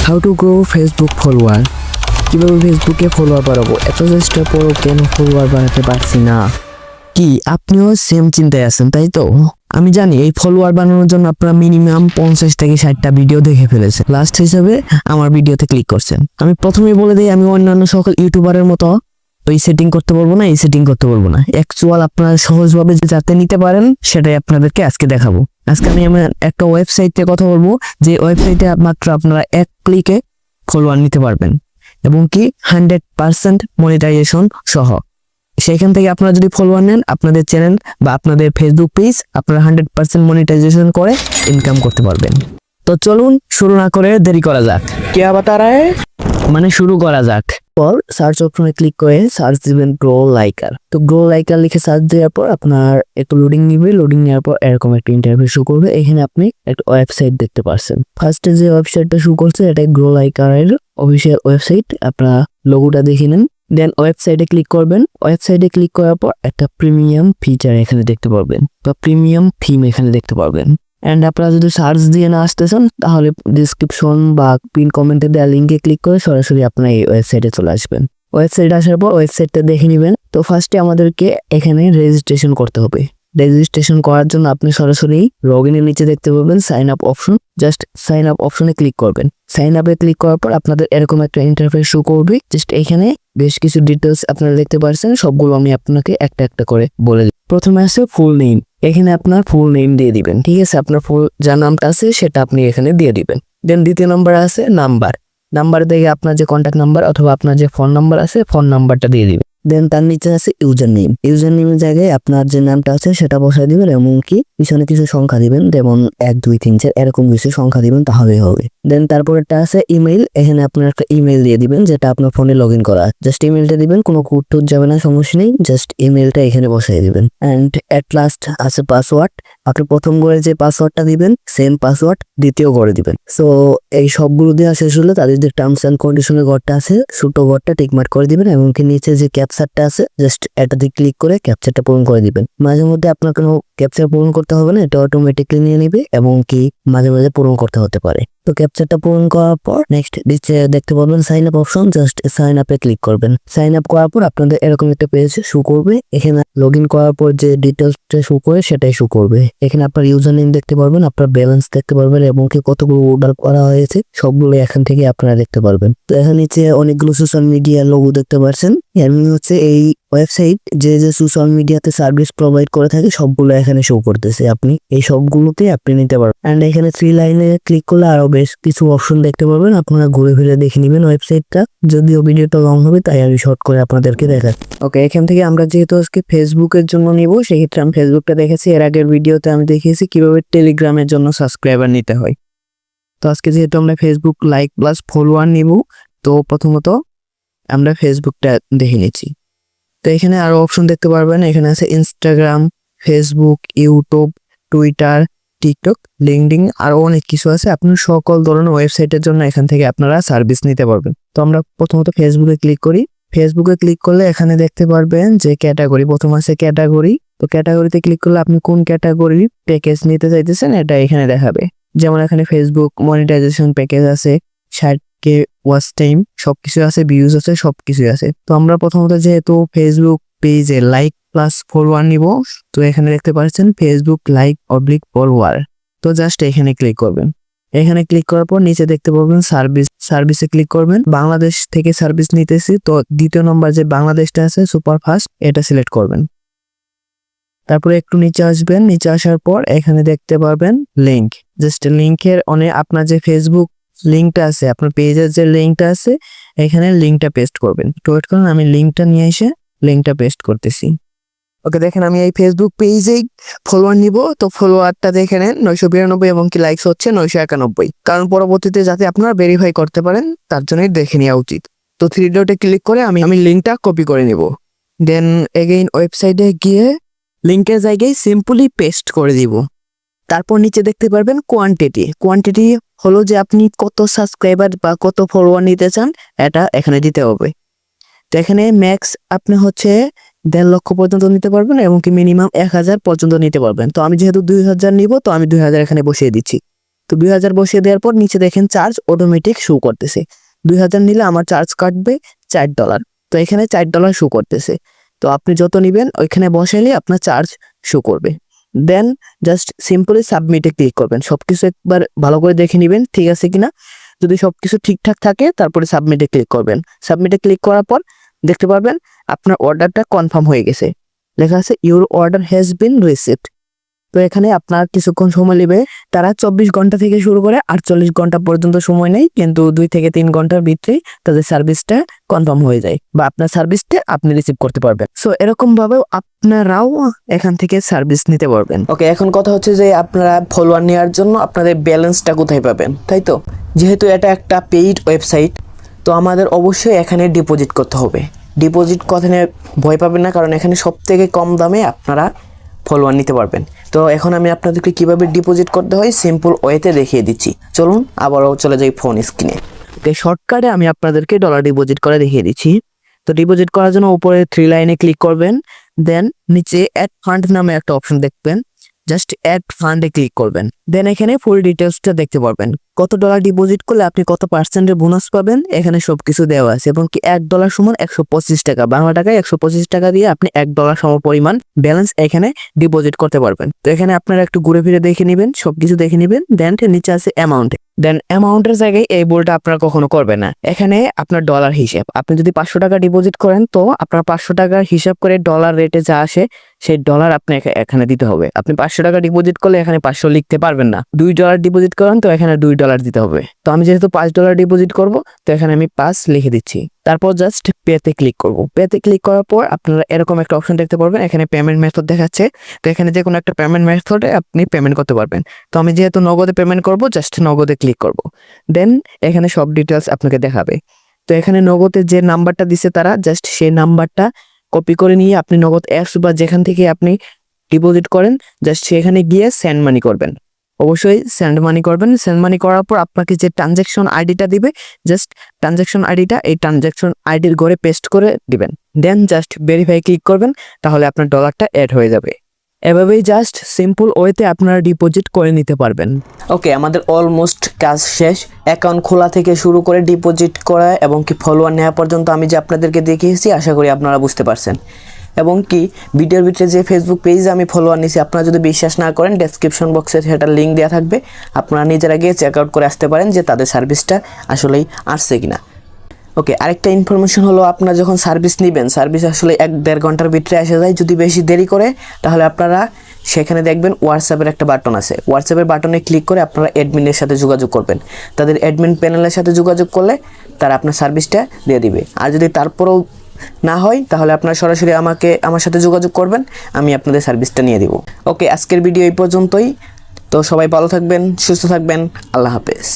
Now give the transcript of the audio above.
How to grow Facebook follower. কীভাবে ফেসবুকে follower বাড়াবো, এত চেষ্টা পরও কেন ফলোয়ার বাড়াতে পারছি না। কি আপনিও সেম চিন্তায় আছেন তাই তো? আমি জানি এই ফলোয়ার বানানোর জন্য আপনারা মিনিমাম 50 থেকে 60টা ভিডিও দেখে ফেলেছেন, লাস্ট হিসেবে আমার ভিডিওতে ক্লিক করছেন। আমি প্রথমেই বলে দিই, আমি অন্যান্য সকল ইউটিউবারের মতো ওই সেটিং করতে বলবো না, এই সেটিং করতে বলবো না। অ্যাকচুয়াল আপনারা সহজভাবে যাতে নিতে পারেন সেটাই আপনাদেরকে আজকে দেখাবো। আজকে আমি আমার একটা ওয়েবসাইটে কথা বলবো, যে ওয়েবসাইটে মাত্র আপনারা এক ক্লিকে ফলোয়ার নিতে পারবেন এবং কি 100% মনিটাইজেশন সহ। সেখান থেকে আপনারা যদি ফলোয়ার নেন, আপনাদের চ্যানেল বা আপনাদের ফেসবুক পেজ আপনারা 100% মনিটাইজেশন করে ইনকাম করতে পারবেন। তো চলুন শুরু না করে দেরি করা যাক। क्या बता रहा है? মানে শুরু করা যাক। পর সার্চ অপশনে ক্লিক করে সার্চ দিবেন গ্রো লাইকার। তো গ্রো লাইকার লিখে সার্চ দেওয়ার পর আপনার একটু লোডিং নিবে, লোডিং নেওয়ার পর এরকম একটা ইন্টারফেস শো করবে। এখানে আপনি একটা ওয়েবসাইট দেখতে পাচ্ছেন। ফার্স্টে যে ওয়েবসাইটটা শো করছে এটা গ্রো লাইকারের অফিসিয়াল ওয়েবসাইট। আপনারা লোগোটা দেখে নেন, দেন ওয়েবসাইটে ক্লিক করবেন। ওয়েবসাইটে ক্লিক করার পর একটা প্রিমিয়াম ফিচার এখানে দেখতে পারবেন বা প্রিমিয়াম থিম এখানে দেখতে পারবেন। অ্যান্ড আপনারা যদি সার্চ দিয়ে না আসতে চান তাহলে ডিসক্রিপশন বা পিন কমেন্টে দেওয়া লিঙ্কে ক্লিক করে সরাসরি আপনার এই ওয়েবসাইটে চলে আসবেন। ওয়েবসাইটে আসার পর ওয়েবসাইটটা দেখে নেবেন। তো ফার্স্টে আমাদেরকে এখানে রেজিস্ট্রেশন করতে হবে। রেজিস্ট্রেশন করার জন্য আপনি সরাসরি লগ ইনের নিচে দেখতে পাবেন sign up option. Just sign up অপশনে ক্লিক করবেন। সাইন আপে ক্লিক করার পর আপনাদের এরকম একটা ইন্টারফেস শো করবে। জাস্ট এখানে বেশ কিছু ডিটেলস আপনারা দেখতে পাচ্ছেন, সবগুলো আমি আপনাকে একটা একটা করে বলে দিই। প্রথমে আছে ফুল নেম। এখানে আপনার ফুল নেম দিয়ে দিবেন, ঠিক আছে? আপনার ফুল যা নামটা আছে সেটা আপনি এখানে দিয়ে দিবেন। দেন দ্বিতীয় নম্বর আছে নাম্বার। নাম্বার দেখে আপনার যে কন্ট্যাক্ট নাম্বার অথবা আপনার যে ফোন নাম্বার আছে ফোন নাম্বারটা দিয়ে দিবেন। দেন তার নিচে আছে ইউজার নেম। ইউজার নেমের জায়গায় আপনার যে নামটা আছে সেটা বসাই দিবেন এবং কি পিছনে কিছু সংখ্যা দিবেন, যেমন 1 2 3 4 এরকম কিছু সংখ্যা দিবেন, তাহলেই হবে। দেন তারপরেরটা আছে ইমেইল। এখানে আপনার একটা ইমেইল দিয়ে দিবেন যেটা আপনার ফোনে লগ ইন করা। জাস্ট ইমেইলটা দিবেন, কোনো কোড টোড যাবে না, সমস্যা নেই। জাস্ট ইমেইলটা এখানে বসাই দিবেন। অ্যান্ড এট লাস্ট আছে পাসওয়ার্ড। আপনি প্রথম করে যে পাসওয়ার্ডটা দিবেন সেম পাসওয়ার্ড দ্বিতীয় করে দিবেন। সো এই সবগুলো দেওয়া শেষ হলে তাদের যে টার্মস অ্যান্ড কন্ডিশনের ঘরটা আছে ছোট ঘরটা টিকমার্ক করে দিবেন এবং কি নিচে যে ক্যাপচারটা আছে জাস্ট এটাতে ক্লিক করে ক্যাপচারটা পূরণ করে দিবেন। মাঝে মধ্যে আপনার কোনো ক্যাপচার পূরণ করতে হবে না, এটা অটোমেটিকলি নিয়ে নিবে এবং কি মাঝে মাঝে পূরণ করতে হতে পারে। তো ক্যাপচারটা পূরণ করার পর নেক্সট নিচে দেখতে পাবেন sign up option. Just sign আপে ক্লিক করবেন। সাইন আপ করার পর আপনাদের এরকম একটা পেজ শো করবে। এখানে লগ ইন করার পর যে ডিটেলসটা শো করে সেটাই শো করবে। এখানে আপনার ইউজার নেম দেখতে পারবেন, আপনার ব্যালেন্স দেখতে পারবেন এবং কি কতগুলো অর্ডার করা হয়েছে সবগুলো এখান থেকে আপনারা দেখতে পারবেন। তো এখানে নিচে অনেকগুলো সোশ্যাল মিডিয়া লোগো দেখতে পাচ্ছেন। এমনি হচ্ছে এই ওয়েবসাইট যে যে সোশ্যাল মিডিয়াতে সার্ভিস প্রোভাইড করে থাকে সবগুলো এখানে শো করতেছে। আপনি এই সবগুলোতে আপনি নিতে পারবেন। অ্যান্ড এখানে 3 লাইনে ক্লিক করলে আরো বেশ কিছু অপশন দেখতে পাবেন। আপনারা ঘুরে ফিরে দেখে নেবেন ওয়েবসাইটটা। যদিও ভিডিওটা লং হবে তাই আমি শর্ট করে আপনাদেরকে দেখাচ্ছি। ওকে, এখান থেকে আমরা যেহেতু আজকে ফেসবুকের জন্য নিব সেক্ষেত্রে আমি ফেসবুকটা দেখেছি। এর আগের ভিডিওতে আমি দেখিয়েছি কিভাবে টেলিগ্রামের জন্য সাবস্ক্রাইবার নিতে হয়। তো আজকে যেহেতু আমরা ফেসবুক লাইক প্লাস ফলোয়ার নিব, তো প্রথমত আমরা ফেসবুকটা দেখে নিচ্ছি। তো এখানে আরো অপশন দেখতে পারবেন। এখানে আছে Instagram, Facebook, YouTube, Twitter, TikTok, LinkedIn আরো অনেক কিছু আছে। আপনার সকল ধরনের ওয়েবসাইটের জন্য এখান থেকে আপনারা সার্ভিস নিতে পারবেন। তো আমরা প্রথমত ফেসবুকে ক্লিক করি। ফেসবুকে ক্লিক করলে এখানে দেখতে পারবেন যে ক্যাটাগরি, প্রথম আছে ক্যাটাগরি। তো ক্যাটাগরিতে ক্লিক করলে আপনি কোন ক্যাটাগরির প্যাকেজ নিতে চাইতেছেন এটা এখানে দেখাবে। যেমন এখানে ফেসবুক মনিটাইজেশন প্যাকেজ আছে, 60K ওয়াচ টাইম সবকিছু আছে, ভিউজ আছে, সবকিছু আছে। তো আমরা প্রথমত যেহেতু ফেসবুক পেজে লাইক প্লাস ফলোয়ার নিব, তো এখানে দেখতে পাচ্ছেন ফেসবুক লাইক অবলিক ফলোয়ার। তো জাস্ট এখানে ক্লিক করবেন। এখানে ক্লিক করার পর নিচে দেখতে পাবেন সার্ভিসে ক্লিক করবেন। বাংলাদেশ থেকে সার্ভিস নিতেছি, তো দ্বিতীয় নম্বর যে বাংলাদেশটা আছে সুপারফাস্ট এটা সিলেক্ট করবেন। তারপরে একটু নিচে আসবেন। নিচে আসার পর এখানে দেখতে পারবেন লিংক। জাস্ট লিংকের আপনার যে ফেসবুক লিঙ্কটা আছে, আপনার পেজের যে লিঙ্কটা আছে এখানে লিঙ্কটা পেস্ট করবেন। তো ওয়েট করুন, আমি লিঙ্কটা নিয়ে এসে লিঙ্কটা পেস্ট করতেছি। ওকে, দেখেন আমি এই ফেসবুক পেজেই ফলোয়ার নিব। তো ফলোয়ারটা দেখে নেন 992 এবং কি লাইকস হচ্ছে 991, কারণ পরবর্তীতে যাতে আপনারা ভেরিফাই করতে পারেন তার জন্যই দেখে নেওয়া উচিত। তো 3 ডটে ক্লিক করে আমি লিঙ্কটা কপি করে নিব। দেন এগেইন ওয়েবসাইটে গিয়ে লিঙ্কের জায়গায় সিম্পলি পেস্ট করে দিব। তারপর নিচে দেখতে পারবেন কোয়ান্টিটি হলো যে আপনি কত সাবস্ক্রাইবার বা কত ফলোয়ার নিতে চান এটা এখানে দিতে হবে। তো এখানে ম্যাক্স আপনি হচ্ছে 1.5 লক্ষ পর্যন্ত নিতে পারবেন এবং কি মিনিমাম 1000 পর্যন্ত নিতে পারবেন। তো আমি যেহেতু 2000 নিব তো আমি 2000 এখানে বসিয়ে দিচ্ছি। তো তো 2000 বসিয়ে দেওয়ার পর নিচে দেখেন চার্জ অটোমেটিক শো করতেছে। 2000 নিলে আমার চার্জ কাটবে $4। তো এখানে $4 শো করতেছে। তো আপনি যত নেবেন ওইখানে বসাইলে আপনার চার্জ শো করবে। দেন জাস্ট সিম্পলি সাবমিটে ক্লিক করবেন। সবকিছু একবার ভালো করে দেখে নেবেন ঠিক আছে কিনা। যদি সবকিছু ঠিকঠাক থাকে তারপরে সাবমিটে ক্লিক করবেন। সাবমিটে ক্লিক করার পর দেখতে পারবেন আপনার অর্ডারটা কনফার্ম হয়ে গেছে। লেখা আছে your order has been received. তো এখানে আপনার কিছুক্ষণ সময় নেবে। তারা 24 ঘন্টা থেকে শুরু করে 48 ঘন্টা পর্যন্ত সময় নেয়, কিন্তু 2 থেকে 3 ঘন্টার ভিতরেই তাদের সার্ভিসটা কনফার্ম হয়ে যায় বা আপনার সার্ভিসটা আপনি রিসিভ করতে পারবেন। সো এরকম ভাবেও আপনারাও এখান থেকে সার্ভিস নিতে পারবেন। ওকে, এখন কথা হচ্ছে যে আপনারা ফলোয়ার নেওয়ার জন্য আপনাদের ব্যালেন্সটা কোথায় পাবেন, তাই তো? যেহেতু এটা একটা পেইড ওয়েবসাইট, তো আমাদের অবশ্যই এখানে ডিপোজিট করতে হবে। ডিপোজিট কথানে ভয় পাবেন না, কারণ এখানে সব থেকে কম দামে আপনারা ফলোয়ার নিতে পারবেন। তো এখন আমি আপনাদেরকে কিভাবে ডিপোজিট করতে হয় সিম্পল ওয়েতে দেখিয়ে দিচ্ছি। চলুন আবারও চলে যাই ফোন স্ক্রিনে। তো শর্টকাটে আমি আপনাদেরকে ডলার ডিপোজিট করে দেখিয়ে দিচ্ছি। তো ডিপোজিট করার জন্য উপরে 3 লাইনে ক্লিক করবেন। দেন নিচে অ্যাড ফান্ড নামে একটা অপশন দেখবেন, জাস্ট অ্যাড ফান্ডে ক্লিক করবেন। দেন এখানে ফুল ডিটেলসটা দেখতে পারবেন। কত ডলার ডিপোজিট করলে আপনি কত পার্সেন্টের বোনাস পাবেন এখানে সবকিছু দেওয়া আছে, এবং কি $1 সমান 125 টাকা, বাংলা টাকায় 125 টাকা দিয়ে আপনি $1 সম পরিমাণ ব্যালেন্স এখানে ডিপোজিট করতে পারবেন। তো এখানে আপনারা একটু ঘুরে ফিরে দেখে নেবেন, সবকিছু দেখে নেবেন। দেন নিচে আছে অ্যামাউন্ট। দেন অ্যামাউন্টের জায়গায় এই ভুলটা আপনারা কখনো করবেন না। এখানে আপনার ডলার হিসেব, আপনি যদি 500 টাকা ডিপোজিট করেন তো আপনার 500 টাকার হিসাব করে ডলার রেটে যা আসে সেই ডলার আপনি এখানে দিতে হবে। আপনি 500 টাকা ডিপোজিট করলে এখানে 500 লিখতে পারবেন না। $2 ডিপোজিট করেন তো এখানে $2 দিতে হবে। তো আমি যেহেতু $5 ডিপোজিট করব, তো এখানে আমি 5 লিখে দিচ্ছি। তারপর জাস্ট পেতে ক্লিক করব। পেতে ক্লিক করার পর আপনারা এরকম একটা অপশন দেখতে পারবেন, এখানে পেমেন্ট মেথড দেখাচ্ছে। তো এখানে যে কোনো একটা পেমেন্ট মেথডে আপনি পেমেন্ট করতে পারবেন। তো আমি যেহেতু নগদে পেমেন্ট করব, জাস্ট নগদে ক্লিক করব। দেন এখানে সব ডিটেলস আপনাকে দেখাবে। তো এখানে নগদে যে নাম্বারটা দিছে তারা জাস্ট সেই নাম্বারটা কপি করে নিয়ে আপনি নগদ অ্যাপস বা যেখান থেকে আপনি ডিপোজিট করেন জাস্ট সেখানে গিয়ে সেন্ড মানি করবেন। অবশ্যই সেন্ড মানি করবেন। সেন্ড মানি করার পর আপনাকে যে ট্রানজ্যাকশন আইডিটা দিবে, জাস্ট ট্রানজ্যাকশন আইডিটা এই ট্রানজ্যাকশন আইডির ঘরে পেস্ট করে দিবেন। দেন জাস্ট ভেরিফাই ক্লিক করবেন, তাহলে আপনার ডলারটা অ্যাড হয়ে যাবে। এভাবেই জাস্ট সিম্পল ওয়েতে আপনারা ডিপোজিট করে নিতে পারবেন। ওকে, আমাদের অলমোস্ট কাজ শেষ। অ্যাকাউন্ট খোলা থেকে শুরু করে ডিপোজিট করা এবং কি ফলোয়ার নেওয়া পর্যন্ত আমি যে আপনাদেরকে দেখিয়েছি, আশা করি আপনারা বুঝতে পারছেন। এবং কি ভিডিওর ভিতরে যে ফেসবুক পেজে আমি ফলোয়ার নিয়েছি, আপনারা যদি বিশ্বাস না করেন ডেসক্রিপশন বক্সে সেটার লিঙ্ক দেওয়া থাকবে, আপনারা নিজেরা গিয়ে চেক আউট করে আসতে পারেন যে তাদের সার্ভিসটা আসলেই আসছে কিনা। ওকে, আরেকটা ইনফরমেশন হলো, আপনারা যখন সার্ভিস নেবেন, সার্ভিস আসলে 1-1.5 ঘন্টার ভিতরে এসে যায়। যদি বেশি দেরি করে তাহলে আপনারা সেখানে দেখবেন হোয়াটসঅ্যাপের একটা বাটন আছে। হোয়াটসঅ্যাপের বাটনে ক্লিক করে আপনারা অ্যাডমিনের সাথে যোগাযোগ করবেন। তাদের অ্যাডমিন প্যানেলের সাথে যোগাযোগ করলে তারা আপনার সার্ভিসটা দিয়ে দিবে। আর যদি তারপরেও না হয় তাহলে আপনারা সরাসরি আমার সাথে যোগাযোগ করবেন, আমি আপনাদের সার্ভিসটা নিয়ে দিব। ওকে, আজকের ভিডিও এই পর্যন্তই। তো সবাই ভালো থাকবেন, সুস্থ থাকবেন। আল্লাহ হাফেজ।